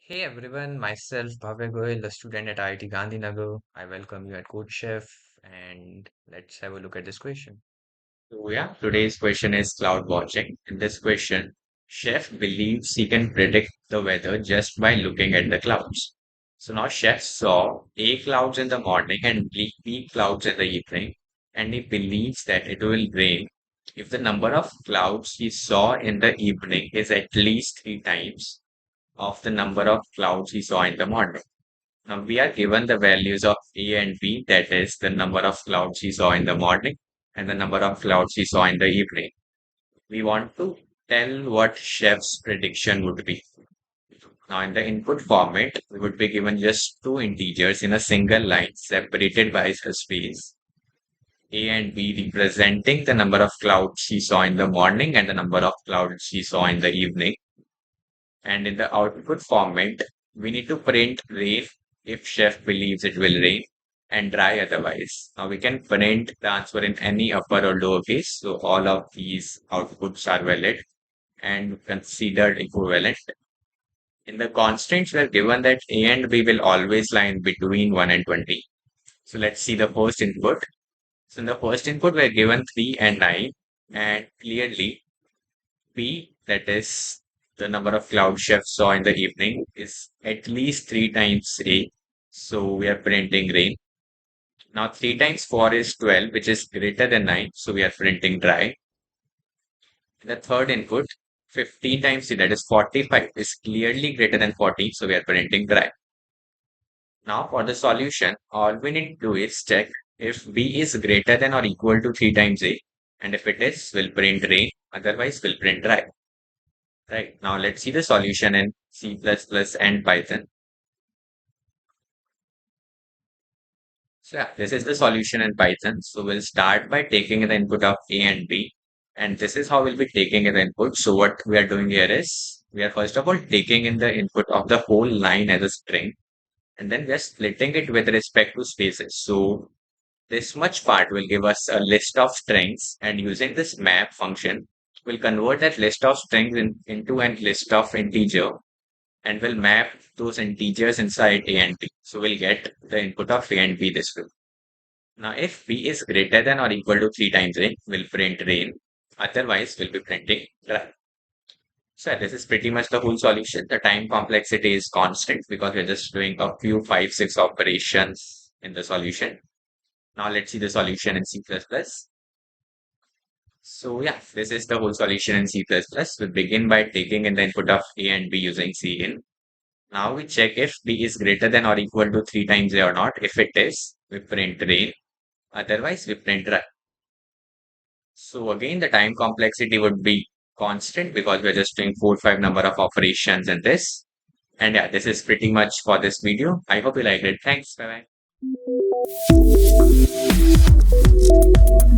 Hey everyone, myself Bhavya Goyal, a student at IIT Gandhinagar. I welcome you at CodeChef and let's have a look at this question. So yeah, today's question is cloud watching. In this question, chef believes he can predict the weather just by looking at the clouds. So now chef saw A clouds in the morning and B clouds in the evening, and he believes that it will rain if the number of clouds he saw in the evening is at least three times of the number of clouds he saw in the morning. Now we are given the values of A and B, that is the number of clouds he saw in the morning and the number of clouds he saw in the evening. We want to tell what chef's prediction would be. Now in the input format, we would be given just two integers in a single line separated by a space. A and B representing the number of clouds he saw in the morning and the number of clouds he saw in the evening. And in the output format, we need to print rain if chef believes it will rain and dry otherwise. Now we can print the answer in any upper or lowercase. So all of these outputs are valid and considered equivalent. In the constraints, we are given that A and B will always lie in between 1 and 20. So let's see the first input. So in the first input, we are given 3 and 9, and clearly P, that is the number of cloud chefs saw in the evening, is at least three times A. So we are printing rain. Now 3 times 4 is 12, which is greater than 9. So we are printing dry. The third input, 15 times C, that is 45, is clearly greater than 40. So we are printing dry. Now for the solution, all we need to do is check if B is greater than or equal to 3 times A. And if it is, we'll print rain. Otherwise, we'll print dry. Right. Now let's see the solution in C++ and Python. So yeah, this is the solution in Python. So we'll start by taking the input of A and B. And this is how we'll be taking in the input. So what we are doing here is we are first of all taking in the input of the whole line as a string. And then we are splitting it with respect to spaces. So this much part will give us a list of strings. And using this map function, we'll convert that list of strings into a list of integer and we'll map those integers inside A and B. So we'll get the input of A and B this way. Now, if B is greater than or equal to 3 times rain, we'll print rain. Otherwise, we'll be printing dry. So this is pretty much the whole solution. The time complexity is constant because we're just doing a few 5, 6 operations in the solution. Now let's see the solution in C++. So yeah, this is the whole solution in C++. We begin by taking in the input of A and B using cin. Now we check if B is greater than or equal to 3 times A or not. If it is, we print rain. Otherwise, we print dry. So again, the time complexity would be constant because we're just doing 4, 5 number of operations in this. And yeah, this is pretty much for this video. I hope you liked it. Thanks. Bye bye.